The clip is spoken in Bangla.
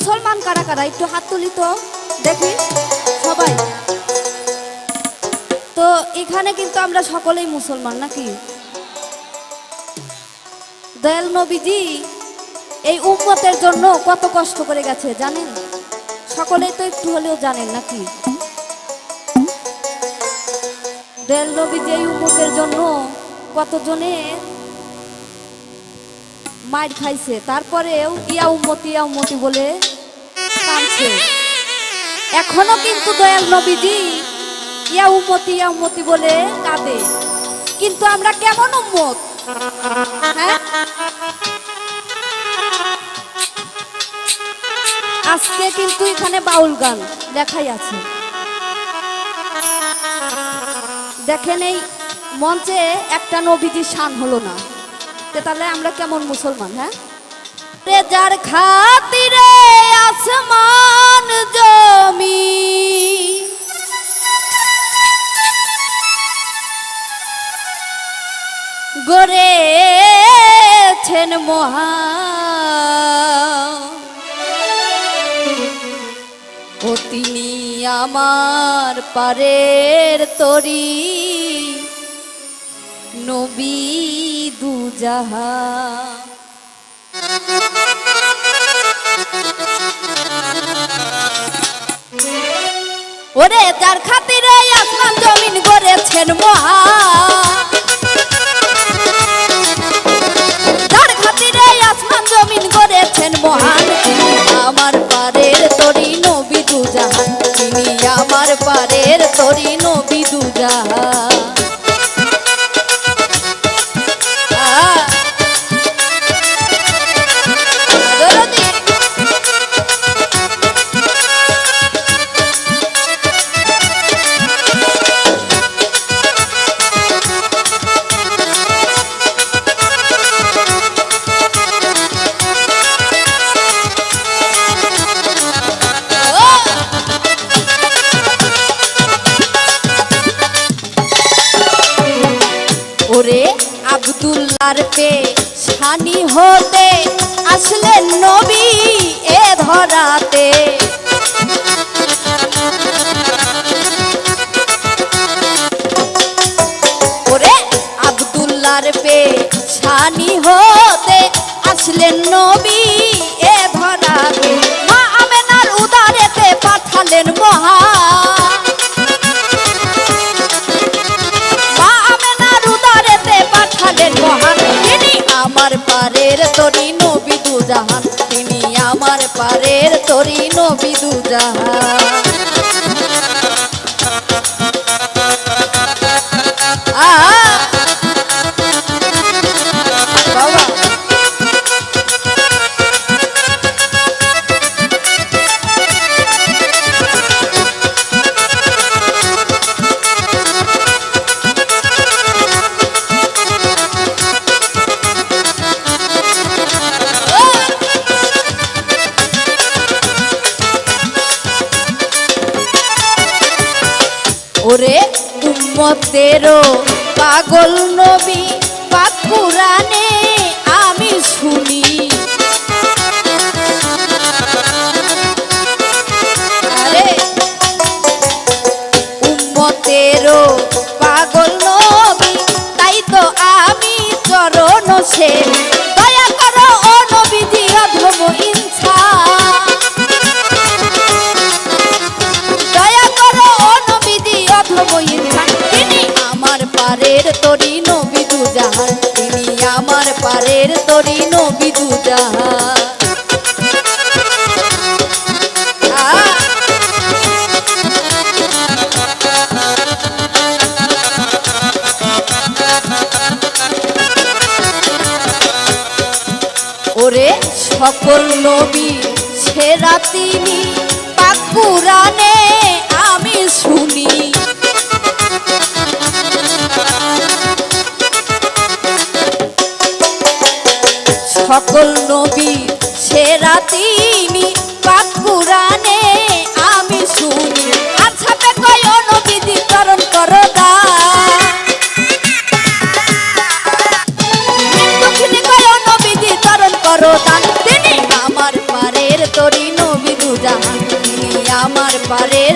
মুসলমান কারা কারা একটু হাত তুলি তো দেখি সবাই। তো এখানে কিন্তু আমরা সকলেই মুসলমান নাকি? দয়াল নবীজি এই উম্মতের জন্য কত কষ্ট করে গেছে জানেন? সকলেই তো একটু হলেও জানেন নাকি? দয়াল নবীজি এই উম্মতের জন্য কতজনে মার খাইছে, তারপরেও ইয়া উম্মতি বলে কাঁদছে। এখনো কিন্তু দয়াল নবীজি ইয়া উম্মতি বলে কাঁদে। কিন্তু আমরা কেমন উম্মত? হ্যাঁ, আজকে কিন্তু এখানে বাউল গান লেখাই আছে। দেখেন এই মঞ্চে একটা নবীজির শান হলো না, তাহলে আমরা কেমন মুসলমান? হ্যাঁ, যার খাতিরে আসমান জমি গড়েছেন মহান, ও তিনি আমার পারের তরি নবী দুজাহান। ওরে যার খাতিরে আসমান জমিন গড়েছেন মহান, যার খাতিরে আসমান জমিন গড়েছেন মহান, তিনি আমার পারের তরি নবী দুজাহান, তিনি আমার পারের তরি নবী দুজাহান। ওরে আব্দুল্লাহর পে শানি হতে আসলেন নবী এ ধরাতে, ওরে আব্দুল্লাহর পে শানি হতে আসলেন নবী এ ধরাতে, মা আমেনার উদারেতে পাঠালেন মহান, তিনি আমার পারের তরি নবী দুজাহান, তিনি আমার পারের তরি নবী দুজাহান। ওরে উম্মতেরও পাগল নবী পাক কুরআনে আমি শুনি, আরে উম্মতেরও পাগল নবী তাই তো আমি চরণ সেবী, দয়া করো ও নবীজি অধম ইনসান, তিনি আমার পারের তরি নবী দুজাহান, তিনি আমার পারের তরি নবী দুজাহান। ওরে সকল নবী সেরা তিনি পাক কুরআনে আমি শুনি, সকল নবী সেরা তিনি পাক কুরআনে আমি শুনি, আর সাথে কয় নবীজি চরণ করো দান, দক্ষিণে কয় নবীজি চরণ করো দান, তিনি আমার পারের তরি নবী পারের